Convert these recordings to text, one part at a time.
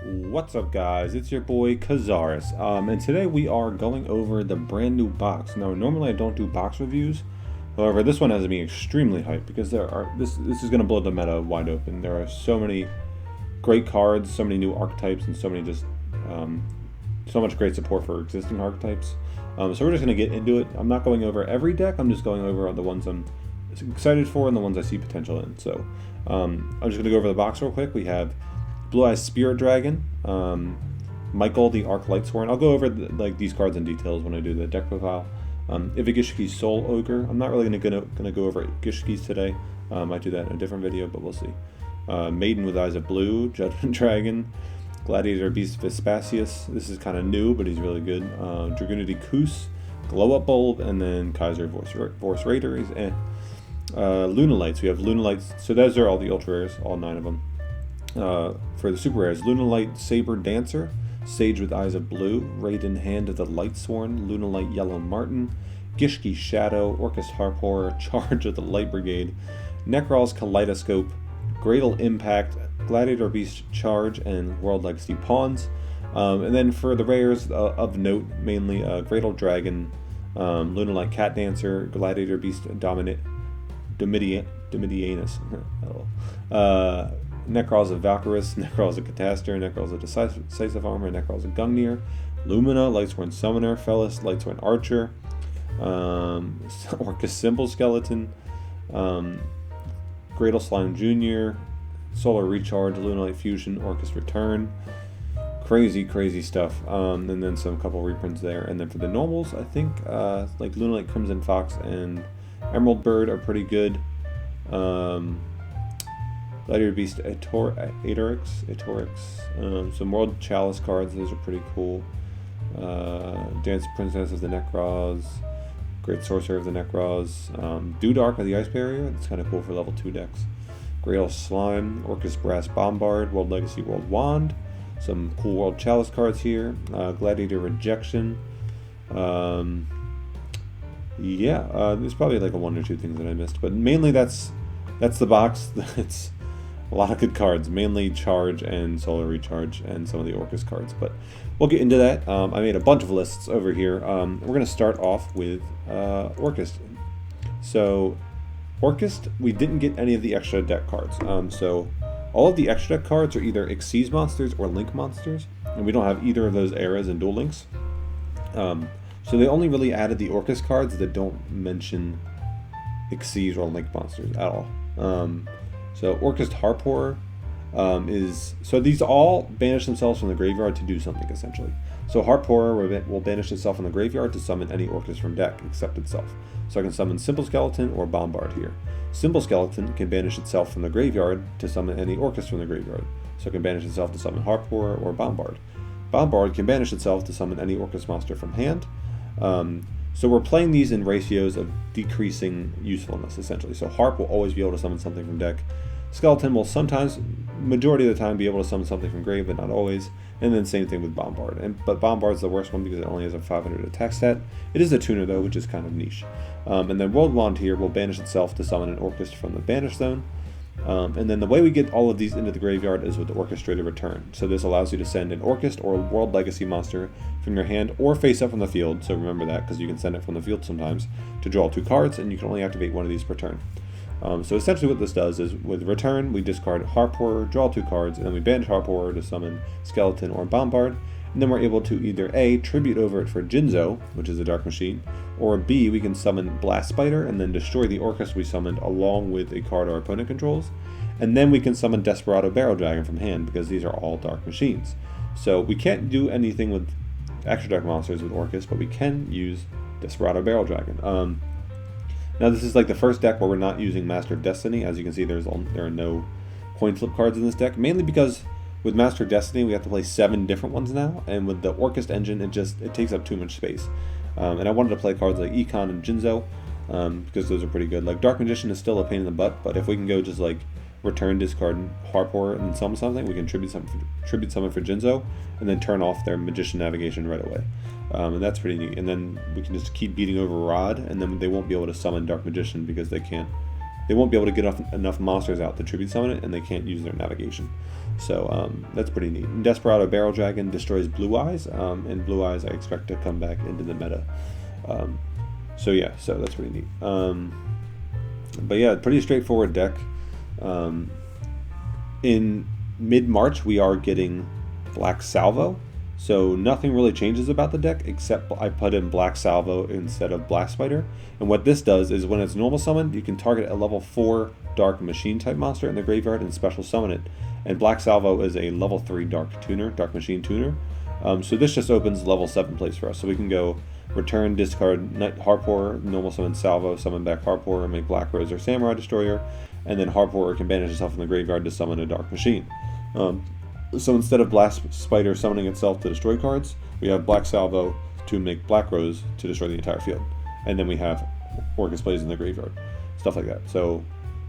What's up, guys? It's your boy Kazaris, and today we are going over the brand new box. Now, normally I don't do box reviews. However, this one has me extremely hyped because this is going to blow the meta wide open. There are so many great cards, so many new archetypes, and so many so much great support for existing archetypes. So we're just going to get into it. I'm not going over every deck. I'm just going over the ones I'm excited for and the ones I see potential in. So I'm just going to go over the box real quick. We have Blue Eyes Spirit Dragon, Michael the Lightsworn. I'll go over these cards in details when I do the deck profile. Ivagishki's Soul Ogre. I'm not really gonna go over Gishki's today. I might do that in a different video, but we'll see. Maiden with Eyes of Blue, Judgement Dragon, Gladiator Beast Vespasius. This is kind of new, but he's really good. Dragunity Koos, Glow Up Bulb, and then Kaiser Vorce Raider. Lunalights. We have Lunalights. So those are all the ultra rares, all 9 of them. For the super rares, Lunalight Saber Dancer, Sage with Eyes of Blue, Raiden Hand of the Lightsworn, Lunalight Yellow Martin, Gishki Shadow, Orcust Harpor, Charge of the Light Brigade, Necrol's Kaleidoscope, Gradle Impact, Gladiator Beast Charge, and World Legacy Pawns. And then for the rares of note, mainly Gradle Dragon, Lunalight Cat Dancer, Gladiator Beast Domitianus, Necrol's of Valkyrus, Necrol's of Catastor, Necrol's of Decisive Armor, Necrol's of Gungnir, Lumina, Lightsworn Summoner, Fellis, Lightsworn Archer, Orcust Simple Skeleton, Gradle Slime Jr., Solar Recharge, Lunalight Fusion, Orcust Return. Crazy stuff. And then a couple reprints there. And then for the normals, I think like Lunalight Crimson Fox and Emerald Bird are pretty good. Gladiator Beast Atorix, some World Chalice cards, those are pretty cool. Dance Princess of the Necros, Great Sorcerer of the Necros, Dudark of the Ice Barrier, that's kind of cool for level 2 decks. Grail Slime, Orcust Brass Bombard, World Legacy World Wand, some cool World Chalice cards here, Gladiator Rejection. There's probably like 1 or 2 things that I missed, but mainly that's the box. It's a lot of good cards, mainly Charge and Solar Recharge and some of the Orcust cards, but we'll get into that. I made a bunch of lists over here. We're going to start off with Orcust. So Orcust, we didn't get any of the extra deck cards. So all of the extra deck cards are either Xyz monsters or Link monsters, and we don't have either of those eras in Duel Links. So they only really added the Orcust cards that don't mention Xyz or Link monsters at all. So Orcust Harpor so these all banish themselves from the graveyard to do something, essentially. So Harpor will banish itself from the graveyard to summon any Orcust from deck except itself. So I can summon Simple Skeleton or Bombard here. Simple Skeleton can banish itself from the graveyard to summon any Orcust from the graveyard. So it can banish itself to summon Harpor or Bombard. Bombard can banish itself to summon any Orcust monster from hand. So we're playing these in ratios of decreasing usefulness, essentially. So Harp will always be able to summon something from deck. Skeleton will sometimes, majority of the time, be able to summon something from grave, but not always. And then same thing with Bombard. But Bombard's the worst one because it only has a 500 attack stat. It is a tuner, though, which is kind of niche. And then World Wand here will banish itself to summon an Orcust from the Banish Zone. And then the way we get all of these into the graveyard is with the Orchestrated Return. So this allows you to send an Orcust or World Legacy monster from your hand or face up from the field. So remember that, because you can send it from the field sometimes to draw 2 cards, and you can only activate 1 of these per turn. So essentially what this does is with Return, we discard Harpor, draw 2 cards, and then we banish Harpor to summon Skeleton or Bombard. And then we're able to either A, tribute over it for Jinzo, which is a Dark Machine, or B, we can summon Blast Spider and then destroy the Orcust we summoned along with a card our opponent controls. And then we can summon Desperado Barrel Dragon from hand because these are all Dark Machines. So we can't do anything with extra deck monsters with Orcust, but we can use Desperado Barrel Dragon. Now this is like the first deck where we're not using Master of Destiny. As you can see, there are no coin flip cards in this deck, mainly because with Master of Destiny we have to play 7 different ones now, and with the Orcust engine it takes up too much space. And I wanted to play cards like Econ and Jinzo because those are pretty good. Like Dark Magician is still a pain in the butt, but if we can go just like Return, discard Harpor, and summon something, we can tribute summon for Jinzo, and then turn off their Magician Navigation right away. And that's pretty neat. And then we can just keep beating over Rod, and then they won't be able to summon Dark Magician because they can't they won't be able to get enough monsters out to tribute summon it, and they can't use their navigation. So that's pretty neat. Desperado Barrel Dragon destroys Blue Eyes, and Blue Eyes I expect to come back into the meta. So yeah, so that's pretty neat. But yeah, pretty straightforward deck. In mid-March, we are getting Black Salvo, so nothing really changes about the deck except I put in Black Salvo instead of Black Spider. And what this does is when it's normal summoned, you can target a level 4 Dark Machine type monster in the graveyard and special summon it. And Black Salvo is a level 3 Dark Machine Tuner. So this just opens level 7 place for us. So we can go return, discard Harporer, normal summon Salvo, summon back Harporer, make Black Rose or Samurai Destroyer, and then Harporer can banish itself from the graveyard to summon a Dark Machine. So instead of Black Spider summoning itself to destroy cards, we have Black Salvo to make Black Rose to destroy the entire field. And then we have Orcust plays in the graveyard, stuff like that. So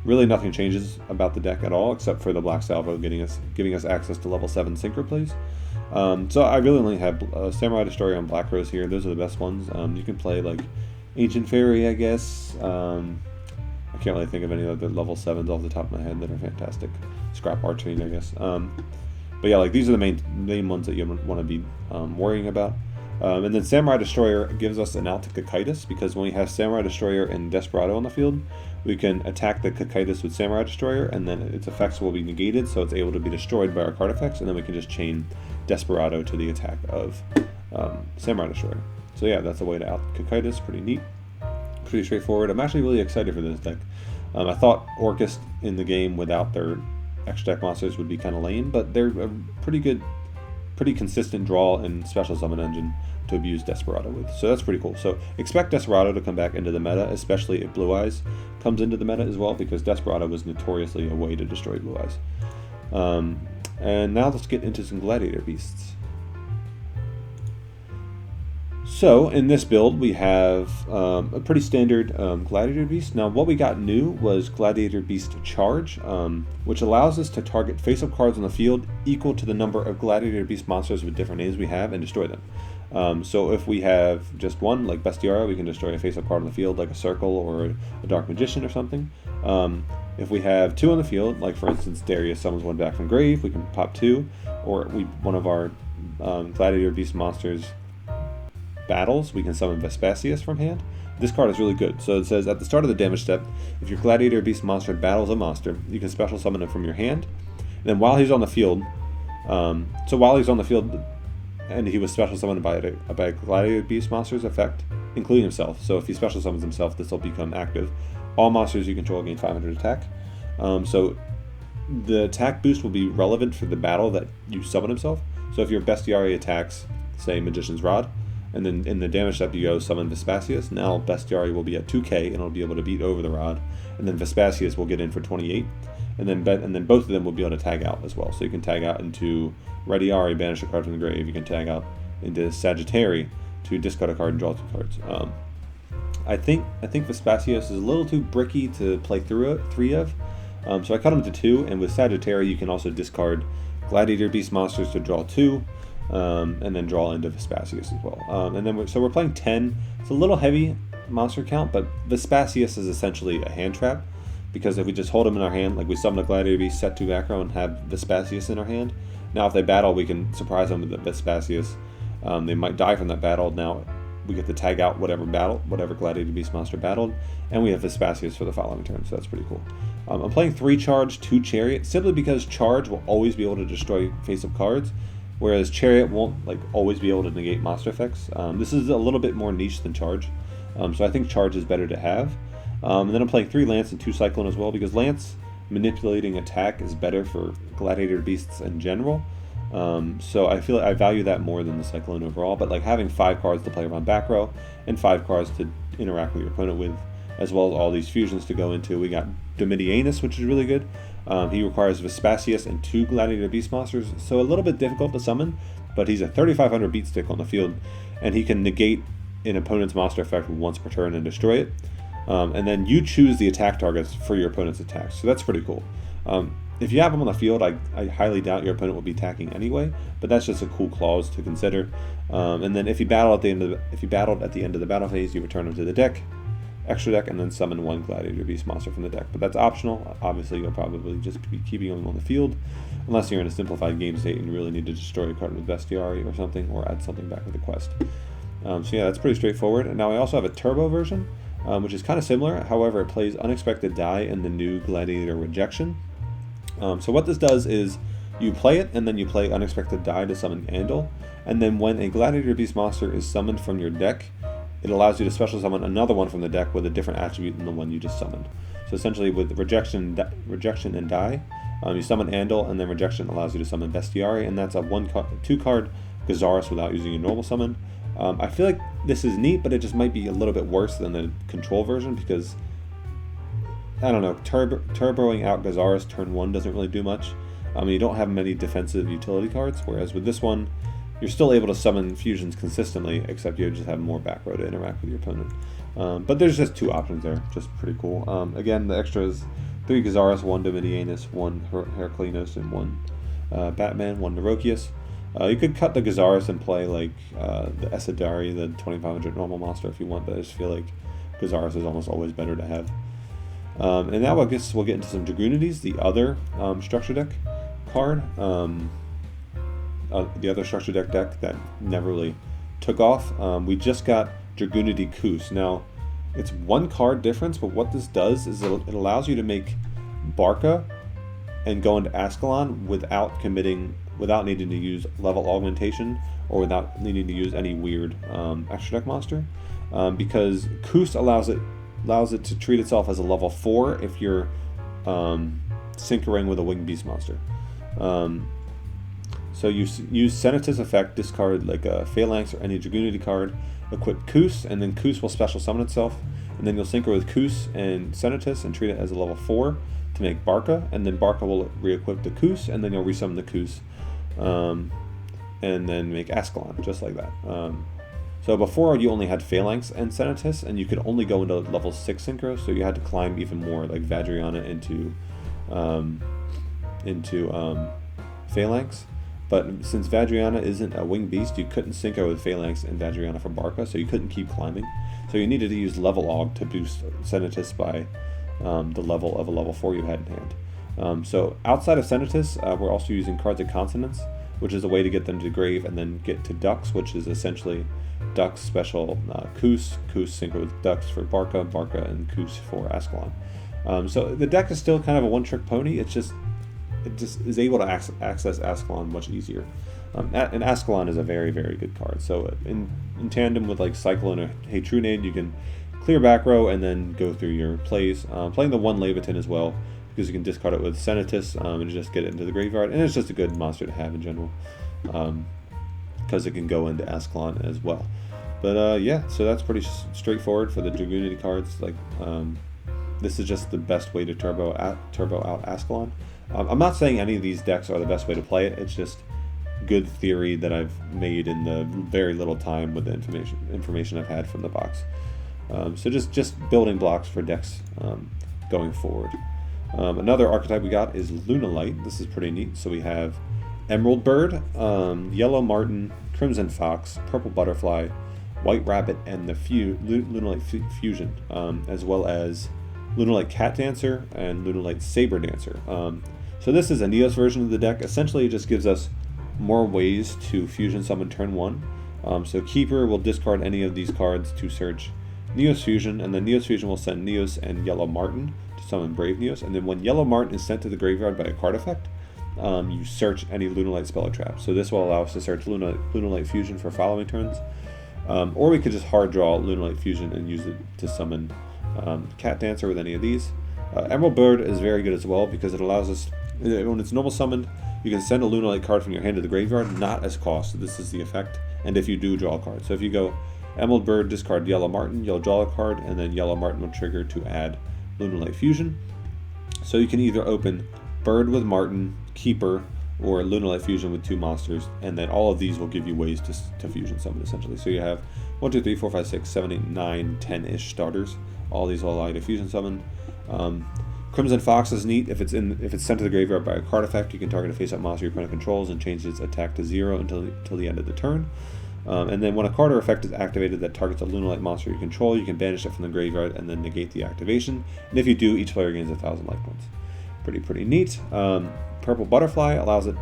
really nothing changes about the deck at all except for the Black Salvo giving us access to level 7 Synchro plays. So I really only have Samurai Destroyer and Black Rose here. Those are the best ones. You can play like Ancient Fairy, I guess. I can't really think of any other level 7s off the top of my head that are fantastic. Scrap Archfiend, I guess. But yeah, like these are the main ones that you want to be worrying about. And then Samurai Destroyer gives us an out to Cocytus, because when we have Samurai Destroyer and Desperado on the field, we can attack the Cocytus with Samurai Destroyer, and then its effects will be negated, so it's able to be destroyed by our card effects, and then we can just chain Desperado to the attack of Samurai Destroyer. So yeah, that's a way to out Cocytus. Pretty neat. Pretty straightforward. I'm actually really excited for this deck. I thought Orcust in the game without their extra deck monsters would be kind of lame, but they're a pretty good, pretty consistent draw and special summon engine to abuse Desperado with. So that's pretty cool. So expect Desperado to come back into the meta, especially if Blue Eyes comes into the meta as well, because Desperado was notoriously a way to destroy Blue Eyes. And now let's get into some Gladiator Beasts. So in this build we have a pretty standard Gladiator Beast. Now what we got new was Gladiator Beast Charge, which allows us to target face-up cards on the field equal to the number of Gladiator Beast monsters with different names we have and destroy them. So if we have just one, like Bestiara, we can destroy a face-up card on the field, like a Circle or a Dark Magician or something. If we have two on the field, like for instance Darius summons one back from grave, we can pop two, or one of our Gladiator Beast monsters battles, we can summon Vespasius from hand. This card is really good. So it says at the start of the damage step, if your Gladiator Beast monster battles a monster, you can special summon it from your hand. And then while he's on the field, and he was special summoned by a Gladiator Beast monster's effect, including himself. So if he special summons himself, this will become active. All monsters you control gain 500 attack. So the attack boost will be relevant for the battle that you summon himself. So if your Bestiari attacks, say Magician's Rod, and then in the damage step you go summon Vespasius, now Bestiari will be at 2k and it'll be able to beat over the Rod, and then Vespasius will get in for 28, and then both of them will be able to tag out as well. So you can tag out into Rediari, banish a card from the grave. You can tag out into Sagittari to discard a card and draw 2 cards. I think Vespasius is a little too bricky to play through 3 of, so I cut him to 2, and with Sagittari you can also discard Gladiator Beast monsters to draw 2. And then draw into Vespasius as well. And then so we're playing 10. It's a little heavy monster count, but Vespasius is essentially a hand trap, because if we just hold him in our hand, like we summon a Gladiator Beast, set 2 background, and have Vespasius in our hand. Now if they battle, we can surprise them with the Vespasius. They might die from that battle. Now we get to tag out whatever Gladiator Beast monster battled, and we have Vespasius for the following turn, so that's pretty cool. I'm playing 3 Charge, 2 Chariot, simply because Charge will always be able to destroy face-up cards, whereas Chariot won't always be able to negate monster effects. This is a little bit more niche than Charge, so I think Charge is better to have. And then I'm playing 3 Lance and 2 Cyclone as well, because Lance manipulating attack is better for Gladiator Beasts in general. So I feel I value that more than the Cyclone overall, but like having 5 cards to play around back row and 5 cards to interact with your opponent with, as well as all these fusions to go into. We got Domitianus, which is really good. He requires Vespasius and 2 Gladiator Beast monsters, so a little bit difficult to summon, but he's a 3500 beat stick on the field, and he can negate an opponent's monster effect once per turn and destroy it. And then you choose the attack targets for your opponent's attacks, so that's pretty cool. If you have him on the field, I highly doubt your opponent will be attacking anyway, but that's just a cool clause to consider. And then if he battled at the end of the battle phase, you return him to the deck. extra deck and then summon 1 Gladiator Beast monster from the deck. But that's optional. Obviously, you'll probably just be keeping them on the field, unless you're in a simplified game state and you really need to destroy a card with Bestiari or something, or add something back with the quest. So yeah, that's pretty straightforward. And now I also have a turbo version, which is kind of similar. However, it plays Unexpected Die and the new Gladiator Rejection. So what this does is you play it, and then you play Unexpected Die to summon Andal. And then when a Gladiator Beast monster is summoned from your deck, it allows you to special summon another one from the deck with a different attribute than the one you just summoned. So essentially with Rejection and Die, you summon Andal, and then Rejection allows you to summon Bestiari, and that's a 2-card Gazaris without using a normal summon. I feel like this is neat, but it just might be a little bit worse than the control version, because, I don't know, turboing out Gazaris turn 1 doesn't really do much. You don't have many defensive utility cards, whereas with this one, you're still able to summon fusions consistently, except you just have more back row to interact with your opponent. But there's just 2 options there, just pretty cool. Again, the extra is 3 Gazaris, 1 Domitianus, 1 Heraclinos, and 1 Batman, 1 Neurokius. You could cut the Gazaris and play like the Esadari, the 2500 normal monster if you want, but I just feel like Gazaris is almost always better to have. And now I guess we'll get into some Dragunities, the other structure deck card. The other structure deck that never really took off. We just got Dragunity Kus. Now, it's 1 card difference, but what this does is it allows you to make Barca and go into Ascalon without needing to use level augmentation, or without needing to use any weird extra deck monster, because Kus allows it to treat itself as a level 4 if you're syncering with a winged beast monster. So you use Senatus effect, discard like a Phalanx or any Dragunity card, equip Kus, and then Kus will special summon itself, and then you'll synchro with Kus and Senatus and treat it as a level 4 to make Barca, and then Barca will re-equip the Kus, and then you'll resummon the Kus, and then make Ascalon, just like that. So before you only had Phalanx and Senatus, and you could only go into level 6 synchro, so you had to climb even more, like Vadriana into Phalanx. But since Vadriana isn't a winged beast, you couldn't synchro with Phalanx and Vadriana for Barca, so you couldn't keep climbing. So you needed to use level aug to boost Senatus by the level of a level 4 you had in hand. So outside of Senatus, we're also using cards of consonance, which is a way to get them to grave and then get to Dux, which is essentially Dux special Kus synchro with Dux for Barca, and Kus for Ascalon. So the deck is still kind of a one-trick pony. It just is able to access Ascalon much easier. And Ascalon is a very, very good card. So in tandem with like Cyclone or Hetrunade, you can clear back row and then go through your plays. Playing the 1 Leviathan as well, because you can discard it with Senatus and just get it into the graveyard. And it's just a good monster to have in general, because it can go into Ascalon as well. But yeah, so that's pretty straightforward for the Dragunity cards. Like this is just the best way to turbo out Ascalon. I'm not saying any of these decks are the best way to play it. It's just good theory that I've made in the very little time with the information I've had from the box. So just building blocks for decks going forward. Another archetype we got is Lunalight. This is pretty neat. So we have Emerald Bird, Yellow Martin, Crimson Fox, Purple Butterfly, White Rabbit, and the Lunalight Fusion, as well as Lunalight Cat Dancer and Lunalight Saber Dancer. So this is a Neos version of the deck. Essentially, it just gives us more ways to fusion summon turn 1. So Keeper will discard any of these cards to search Neos Fusion, and then Neos Fusion will send Neos and Yellow Martin to summon Brave Neos. And then when Yellow Martin is sent to the graveyard by a card effect, you search any Lunalight spell or trap. So this will allow us to search Lunalight Fusion for following turns. Or we could just hard draw Lunalight Fusion and use it to summon Cat Dancer with any of these. Emerald Bird is very good as well, because it allows us, when it's normal summoned, you can send a Lunalight card from your hand to the graveyard, not as cost. So this is the effect, and if you do draw a card. So if you go Emerald Bird, discard Yellow Martin, you'll draw a card, and then Yellow Martin will trigger to add Lunalight Fusion. So you can either open Bird with Martin, Keeper, or Lunalight Fusion with 2 monsters, and then all of these will give you ways to fusion summon, essentially. So you have 1, 2, 3, 4, 5, 6, 7, 8, 9, 10-ish starters. All these will allow you to fusion summon. Crimson Fox is neat. If it's sent to the graveyard by a card effect, you can target a face-up monster your opponent controls and change its attack to 0 until the end of the turn. And then when a card or effect is activated that targets a Lunalight monster you control, you can banish it from the graveyard and then negate the activation. And if you do, each player gains 1,000 life points. Pretty neat. Purple Butterfly allows it.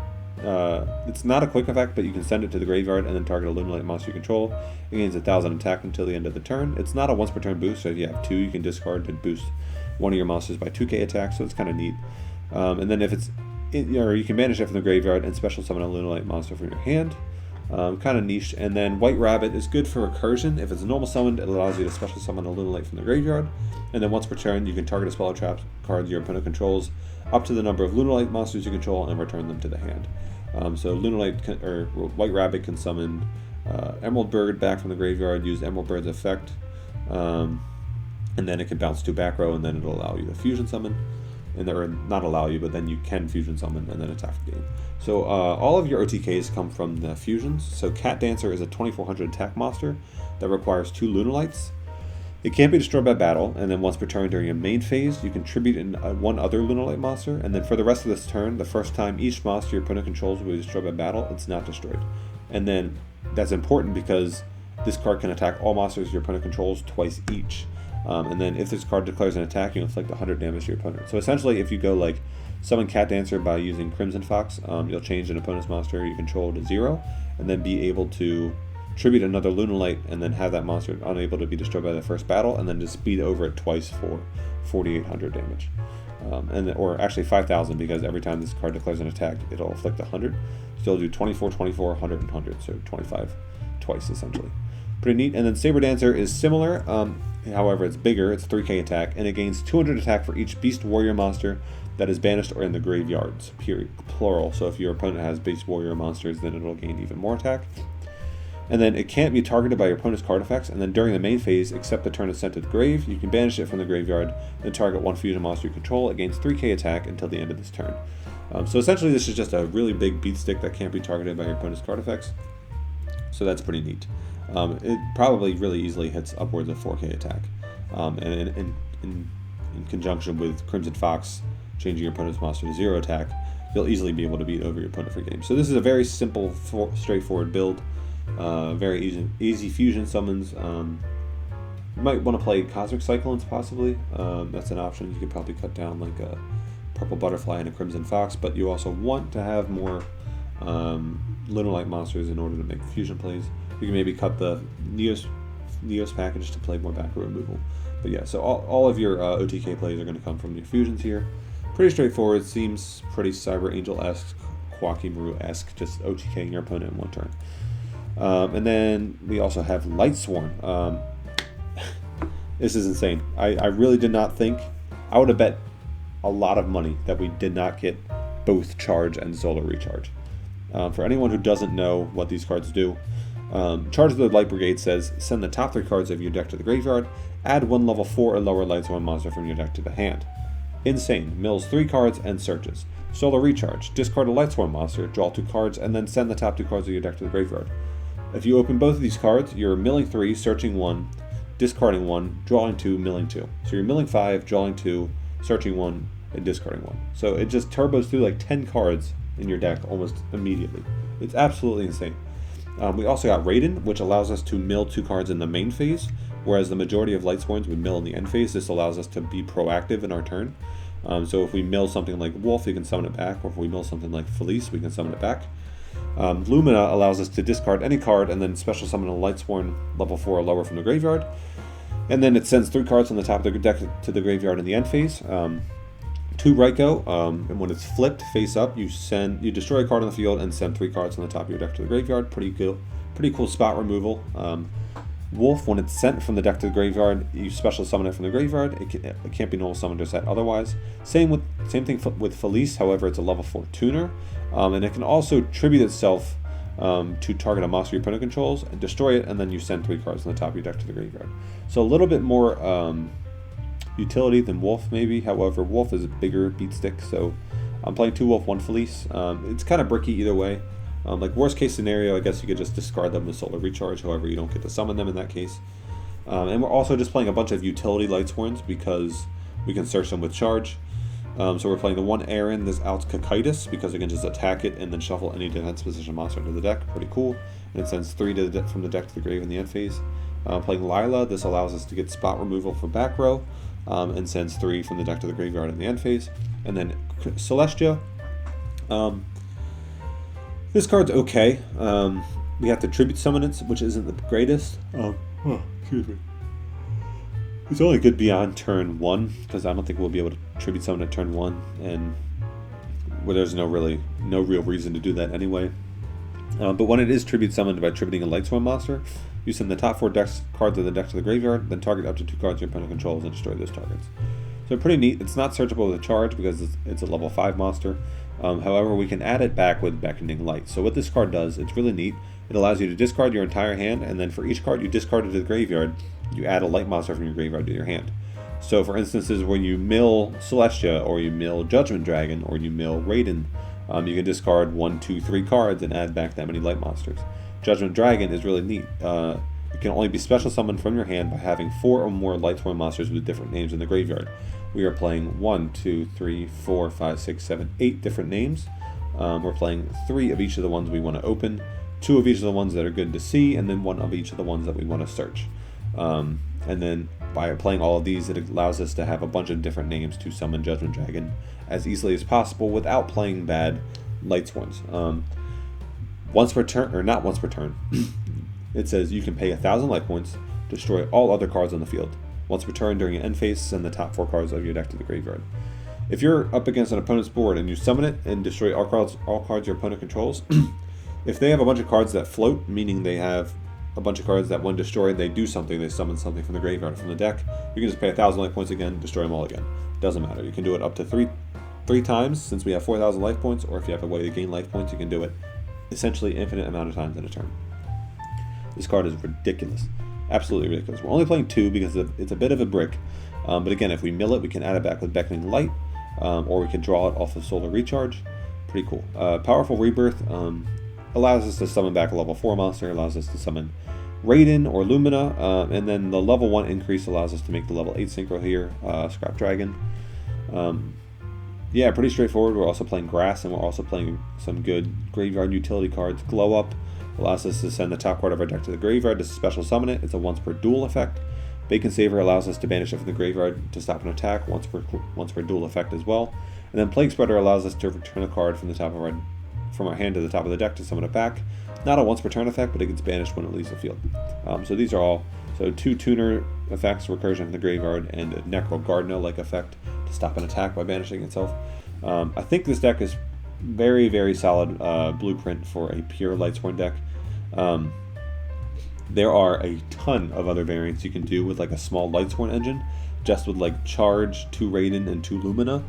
It's not a quick effect, but you can send it to the graveyard and then target a Lunalight monster you control. It gains 1,000 attack until the end of the turn. It's not a once per turn boost, so if you have 2, you can discard and boost one of your monsters by 2k attack, so it's kind of neat. And then if it's or you can banish it from the graveyard and special summon a Lunalight monster from your hand. Kind of niche. And then White Rabbit is good for recursion. If it's normal summoned, it allows you to special summon a Lunalight from the graveyard. And then once per turn, you can target a spell or trap card your opponent controls up to the number of Lunalight monsters you control and return them to the hand. So Lunalight or White Rabbit can summon Emerald Bird back from the graveyard, use Emerald Bird's effect, and then it can bounce to back row, and then it'll allow you to fusion summon. Or not allow you, but then you can fusion summon and then attack the game. So all of your OTKs come from the fusions. So Cat Dancer is a 2400 attack monster that requires 2 Lunalights. It can't be destroyed by battle, and then once per turn during your main phase, you can tribute in one other Lunalight monster, and then for the rest of this turn, the first time each monster your opponent controls will be destroyed by battle, it's not destroyed. And then that's important because this card can attack all monsters your opponent controls twice each. And then if this card declares an attack, you inflict 100 damage to your opponent. So essentially, if you go like summon Cat Dancer by using Crimson Fox, you'll change an opponent's monster you control to 0, and then be able to tribute another Lunalight, and then have that monster unable to be destroyed by the first battle, and then just speed over it twice for 4,800 damage. Or actually 5,000, because every time this card declares an attack, it'll inflict 100. So it'll do 24, 24, 100, and 100, so 25 twice essentially. Pretty neat. And then Saber Dancer is similar. However, it's bigger, it's 3k attack, and it gains 200 attack for each Beast Warrior monster that is banished or in the graveyards, plural. So if your opponent has Beast Warrior monsters, then it'll gain even more attack. And then it can't be targeted by your opponent's card effects, and then during the main phase, except the turn is sent to the grave, you can banish it from the graveyard and target one fusion monster you control. It gains 3k attack until the end of this turn. So essentially this is just a really big beat stick that can't be targeted by your opponent's card effects. So that's pretty neat. It probably really easily hits upwards of 4k attack, and in conjunction with Crimson Fox changing your opponent's monster to 0 attack, you'll easily be able to beat over your opponent for game. So this is a very simple, straightforward build, very easy fusion summons. You might want to play Cosmic Cyclones possibly, that's an option. You could probably cut down like a Purple Butterfly and a Crimson Fox, but you also want to have more Lunalight monsters in order to make fusion plays. You can maybe cut the Neos package to play more back row removal. But yeah, so all of your OTK plays are going to come from your fusions here. Pretty straightforward, seems pretty Cyber Angel-esque, Quakimaru-esque, just OTKing your opponent in one turn. And then we also have Lightsworn. This is insane. I really did not think, I would have bet a lot of money that we did not get both Charge and Solar Recharge. For anyone who doesn't know what these cards do, Charge of the Light Brigade says, send the top 3 cards of your deck to the graveyard, add 1 level 4 or lower Lightsworn monster from your deck to the hand. Insane, mills 3 cards and searches. Solar Recharge, discard a Lightsworn monster, draw 2 cards, and then send the top 2 cards of your deck to the graveyard. If you open both of these cards, you're milling 3, searching 1, discarding 1, drawing 2, milling 2. So you're milling 5, drawing 2, searching 1, and discarding 1. So it just turbos through like 10 cards in your deck almost immediately. It's absolutely insane. We also got Raiden, which allows us to mill 2 cards in the main phase, whereas the majority of Lightsworns would mill in the end phase. This allows us to be proactive in our turn. So if we mill something like Wolf, we can summon it back, or if we mill something like Felice, we can summon it back. Lumina allows us to discard any card and then special summon a Lightsworn level 4 or lower from the graveyard. And then it sends 3 cards on the top of the deck to the graveyard in the end phase. 2 Raiko, and when it's flipped face up, you destroy a card on the field and send 3 cards on the top of your deck to the graveyard. Pretty cool spot removal. Wolf, when it's sent from the deck to the graveyard, you special summon it from the graveyard. It can't be normal summoned or set otherwise. Same thing with Felice. However, it's a level 4 tuner, and it can also tribute itself to target a monster your opponent controls and destroy it, and then you send 3 cards on the top of your deck to the graveyard. So a little bit more utility than Wolf maybe. However, Wolf is a bigger beat stick, so I'm playing 2 Wolf, 1 Felice. It's kind of bricky either way. Like worst case scenario, I guess you could just discard them with Solar Recharge. However, you don't get to summon them in that case. And we're also just playing a bunch of utility Lightsworns because we can search them with Charge. So we're playing the 1 Aaron, this out Cocytus, because we can just attack it and then shuffle any defense position monster into the deck. Pretty cool. and it sends 3 from the deck to the grave in the end phase. Playing Lila, this allows us to get spot removal for back row, and sends 3 from the deck to the graveyard in the end phase. And then Celestia. This card's okay. We have to tribute summon it, which isn't the greatest. Excuse me. It's only good beyond turn 1, because I don't think we'll be able to tribute summon at turn 1, and where there's no real reason to do that anyway. But when it is tribute summoned by tributing a Lightsworn monster, you send the top 4 cards of the deck to the graveyard, then target up to 2 cards your opponent controls and destroy those targets. So pretty neat. It's not searchable with a charge because it's a level 5 monster. However, we can add it back with Beckoning Light. So what this card does, it's really neat. It allows you to discard your entire hand, and then for each card you discarded to the graveyard, you add a light monster from your graveyard to your hand. So for instances when you mill Celestia, or you mill Judgement Dragon, or you mill Raiden, you can discard 1, 2, 3 cards and add back that many light monsters. Judgement Dragon is really neat. It can only be special summoned from your hand by having 4 or more Lightsworn monsters with different names in the graveyard. We are playing 1, 2, 3, 4, 5, 6, 7, 8 different names. We're playing 3 of each of the ones we want to open, 2 of each of the ones that are good to see, and then 1 of each of the ones that we want to search. And then by playing all of these, it allows us to have a bunch of different names to summon Judgement Dragon as easily as possible without playing bad Lightsworns. Once per turn, or not once per turn, it says you can pay 1,000 life points, destroy all other cards on the field. Once per turn during an end phase, send the top 4 cards of your deck to the graveyard. If you're up against an opponent's board and you summon it and destroy all cards your opponent controls, if they have a bunch of cards that float, meaning they have a bunch of cards that when destroyed they do something, they summon something from the graveyard or from the deck, you can just pay 1,000 life points again, destroy them all again. Doesn't matter. You can do it up to three times since we have 4,000 life points, or if you have a way to gain life points, you can do it essentially infinite amount of times in a turn. This card is ridiculous. Absolutely ridiculous. We're only playing 2 because it's a bit of a brick, but again, if we mill it, we can add it back with Beckoning Light, or we can draw it off of Solar Recharge. Pretty cool. Powerful Rebirth allows us to summon back a level 4 monster, allows us to summon Raiden or Lumina, and then the level 1 increase allows us to make the level 8 synchro here, Scrap Dragon. Yeah, pretty straightforward. We're also playing Grass, and we're also playing some good graveyard utility cards. Glow Up allows us to send the top card of our deck to the graveyard to special summon it. It's a once per duel effect. Bacon Saver allows us to banish it from the graveyard to stop an attack, once per duel effect as well. And then Plague Spreader allows us to return a card from our hand to the top of the deck to summon it back. Not a once per turn effect, but it gets banished when it leaves the field. So these are all 2 tuner effects, recursion from the graveyard, and a Necro Gardener-like effect to stop an attack by banishing itself. I think this deck is very, very solid blueprint for a pure Lightsworn deck. There are a ton of other variants you can do with like a small Lightsworn engine, just with like Charge, 2 Raiden, and 2 Lumina.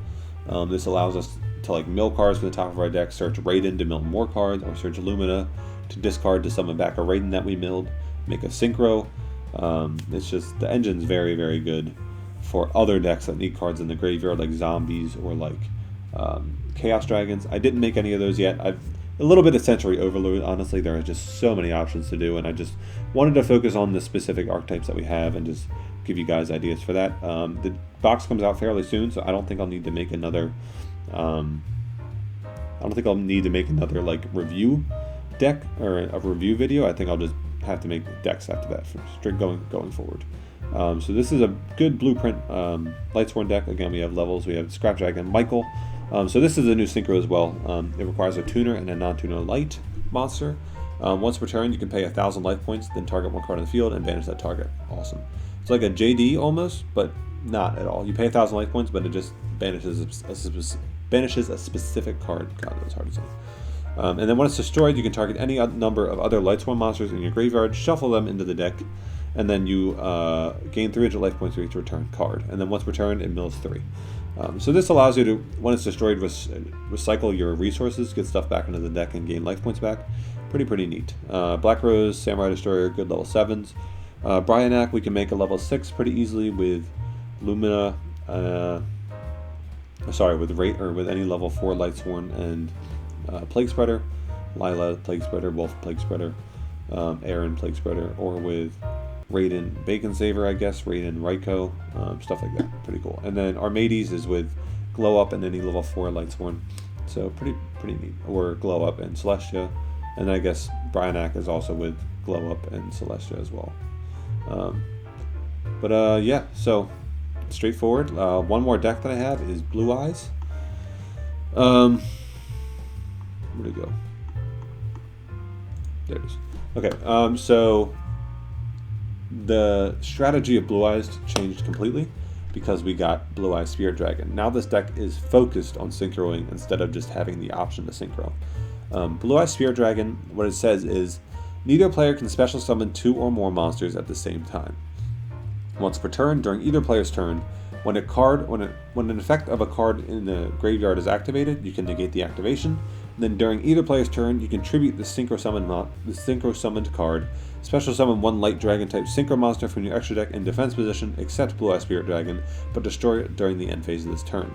This allows us to like mill cards from the top of our deck, search Raiden to mill more cards, or search Lumina to discard to summon back a Raiden that we milled, make a synchro. It's just, the engine's very, very good for other decks that need cards in the graveyard, like zombies or like Chaos Dragons. I didn't make any of those yet. I've a little bit of Sensory Overload. Honestly, there are just so many options to do, and I just wanted to focus on the specific archetypes that we have and just give you guys ideas for that. The box comes out fairly soon, so I don't think I'll need to make another. Like review deck or a review video. I think I'll just have to make decks after that for straight going forward. So this is a good blueprint Lightsworn deck. Again, we have levels. We have Scrap Dragon, Michael. So this is a new synchro as well. It requires a tuner and a non-tuner light monster. Once per turn, you can pay 1,000 life points, then target 1 card on the field and banish that target. Awesome. It's like a JD almost, but not at all. You pay 1,000 life points, but it just banishes a specific card. God, that was hard to say. And then when it's destroyed, you can target any number of other Lightsworn monsters in your graveyard, shuffle them into the deck, and then you gain 300 life points for each return card. And then once per turn, it mills 3. So this allows you to, when it's destroyed, recycle your resources, get stuff back into the deck, and gain life points back. Pretty neat. Black Rose, Samurai Destroyer, good level 7s. Bryanak, we can make a level 6 pretty easily with Lumina, with any level 4 Lightsworn and Plague Spreader. Lila, Plague Spreader, Wolf, Plague Spreader, Aaron, Plague Spreader, or with Raiden, Bacon Saver, I guess, Raiden, Raiko, stuff like that. Pretty cool. And then Armades is with Glow Up and any level 4 Lightsworn. So pretty neat. Or Glow Up and Celestia. And I guess Bryanak is also with Glow Up and Celestia as well. Yeah, so straightforward. One more deck that I have is Blue Eyes. Where'd it go? There it is. Okay, so the strategy of Blue Eyes changed completely because we got Blue Eyes Spirit Dragon. Now this deck is focused on synchroing instead of just having the option to synchro. Blue Eyes Spirit Dragon, what it says is, neither player can special summon 2 or more monsters at the same time. Once per turn, during either player's turn, when an effect of a card in the graveyard is activated, you can negate the activation. And then during either player's turn, you can tribute the synchro summoned card, special summon 1 light dragon type synchro monster from your extra deck in defense position, except Blue Eye Spirit Dragon, but destroy it during the end phase of this turn.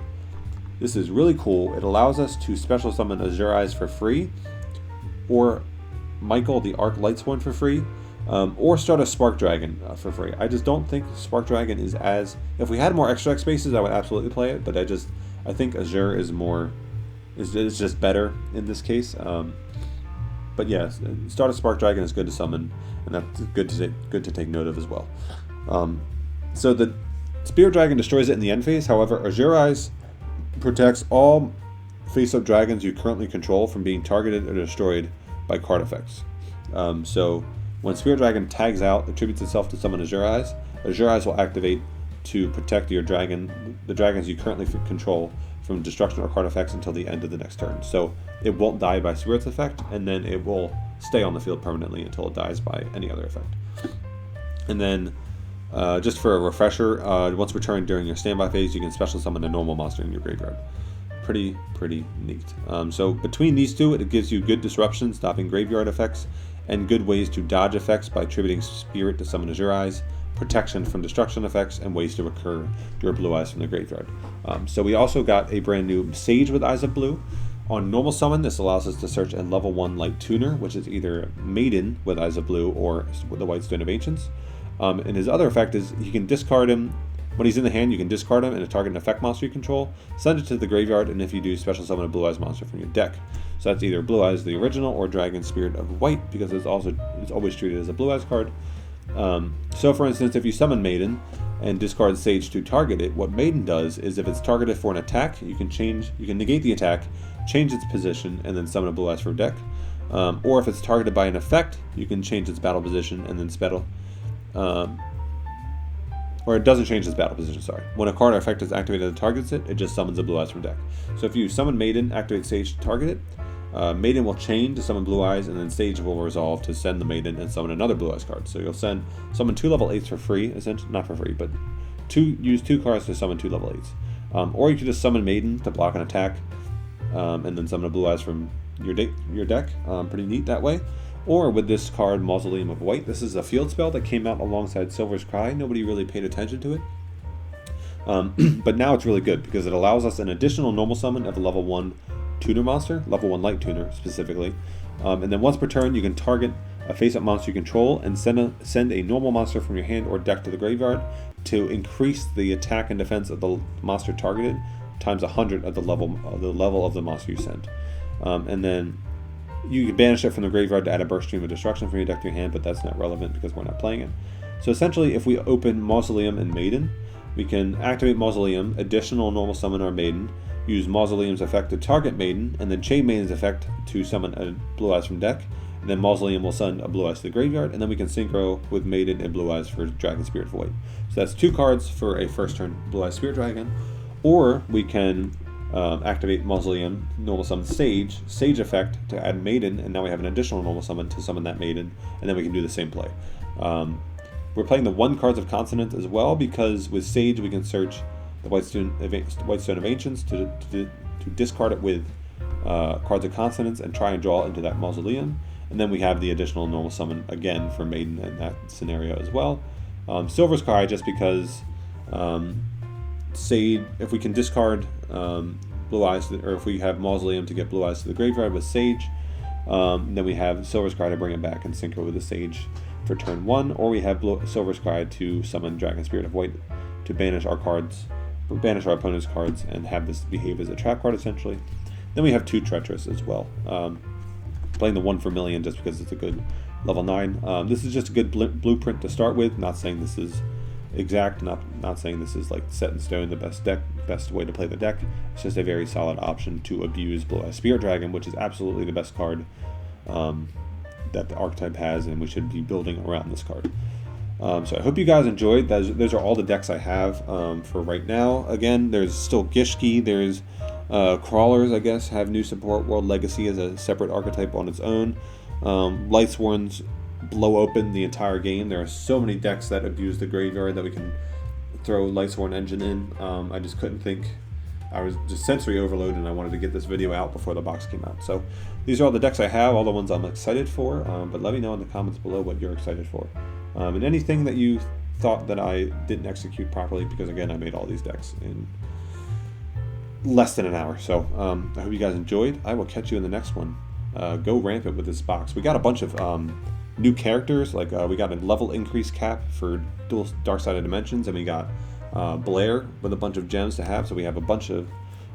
This is really cool. It allows us to special summon Azure Eyes for free, or Michael the Arc Lightsworn for free, or start a Spark Dragon for free. I just don't think Spark Dragon is as... If we had more extra deck spaces, I would absolutely play it, but I think Azure is more... is just better in this case. But yes, start a Spark Dragon is good to summon, and that's good to take note of as well. So the Spirit Dragon destroys it in the end phase. However, Azure Eyes protects all face-up dragons you currently control from being targeted or destroyed by card effects. So when Spirit Dragon tags out, attributes itself to summon Azure Eyes will activate to protect the dragons you currently control from destruction or card effects until the end of the next turn. So it won't die by Spirit's effect, and then it will stay on the field permanently until it dies by any other effect. And then, just for a refresher, once per turn during your standby phase, you can special summon a normal monster in your graveyard. Pretty neat. So between these two, it gives you good disruption, stopping graveyard effects, and good ways to dodge effects by attributing Spirit to summon Azure Eyes, protection from destruction effects, and ways to recur your Blue Eyes from the graveyard. So we also got a brand new Sage with Eyes of Blue. On normal summon, this allows us to search a level 1 Light Tuner, which is either Maiden with Eyes of Blue or the White Stone of Ancients. And his other effect is you can discard him. When he's in the hand, you can discard him and target an effect monster you control, send it to the graveyard, and if you do, special summon a Blue Eyes monster from your deck. So that's either Blue Eyes the original or Dragon Spirit of White, because it's always treated as a Blue Eyes card. So for instance, if you summon Maiden and discard Sage to target it, what Maiden does is if it's targeted for an attack, you can negate the attack, change its position, and then summon a Blue Eyes for deck. Or if it's targeted by an effect, you can change its battle position and then or it doesn't change its battle position, sorry. When a card or effect is activated that targets it, it just summons a Blue Eyes from deck. So if you summon Maiden, activate Sage to target it, Maiden will chain to summon Blue Eyes, and then Sage will resolve to send the Maiden and summon another Blue Eyes card. So you'll summon 2 level 8s for free, essentially, not for free, but use 2 cards to summon 2 level 8s. Or you could just summon Maiden to block an attack, and then summon a Blue Eyes from your deck. Pretty neat that way. Or with this card, Mausoleum of White. This is a field spell that came out alongside Silver's Cry. Nobody really paid attention to it. But now it's really good because it allows us an additional normal summon of a level 1 tuner monster, level 1 light tuner specifically. And then once per turn, you can target a face-up monster you control and send a normal monster from your hand or deck to the graveyard to increase the attack and defense of the monster targeted times 100 of the level of the monster you send. And then you can banish it from the graveyard to add a burst stream of destruction from your deck to your hand, but that's not relevant because we're not playing it. So essentially, if we open Mausoleum and Maiden, we can activate Mausoleum, additional normal summon our Maiden, use Mausoleum's effect to target Maiden, and then chain Maiden's effect to summon a Blue Eyes from deck, and then Mausoleum will send a Blue Eyes to the graveyard, and then we can synchro with Maiden and Blue Eyes for Dragon Spirit of White. So that's 2 cards for a first turn Blue Eyes Spirit Dragon, or we can activate Mausoleum, normal summon Sage effect to add Maiden, and now we have an additional normal summon to summon that Maiden, and then we can do the same play. We're playing the 1 cards of Consonance as well, because with Sage we can search the White Stone of Ancients to discard it with cards of Consonance and try and draw into that Mausoleum, and then we have the additional normal summon again for Maiden in that scenario as well. Silver's Cry, just because Sage, if we can discard Blue Eyes, or if we have Mausoleum to get Blue Eyes to the graveyard with Sage, then we have Silver's Cry to bring it back and synchro with the Sage for turn 1, or we have Silver's Cry to summon Dragon Spirit of White to banish our opponent's cards and have this behave as a trap card essentially. Then we have 2 Treacherous as well. playing the 1 for million just because it's a good level 9. This is just a good blueprint to start with. Not saying this is exact, not saying this is like set in stone the best way to play the deck. It's just a very solid option to abuse Blue Eye Spirit Dragon, which is absolutely the best card that the archetype has, and we should be building around this card. So I hope you guys enjoyed. Those are all the decks I have for right now. Again, there's still Gishki, there's Crawlers, I guess, have new support. World Legacy is a separate archetype on its own. Lightsworns blow open the entire game. There are so many decks that abuse the graveyard that we can throw Lightsworn Engine in. I just couldn't think. I was just sensory overloaded, and I wanted to get this video out before the box came out. So these are all the decks I have, all the ones I'm excited for, but let me know in the comments below what you're excited for. And anything that you thought that I didn't execute properly, because again, I made all these decks in less than an hour. So I hope you guys enjoyed. I will catch you in the next one. Go rampant with this box. We got a bunch of new characters, like we got a level increase cap for Dual Dark Side of Dimensions, and we got Blair with a bunch of gems to have. So we have a bunch of,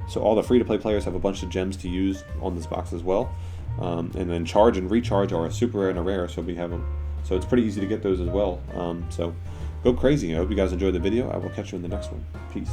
so all the free-to-play players have a bunch of gems to use on this box as well. And then Charge and Recharge are a super rare and a rare, so we have them. So it's pretty easy to get those as well. So go crazy. I hope you guys enjoyed the video. I will catch you in the next one. Peace.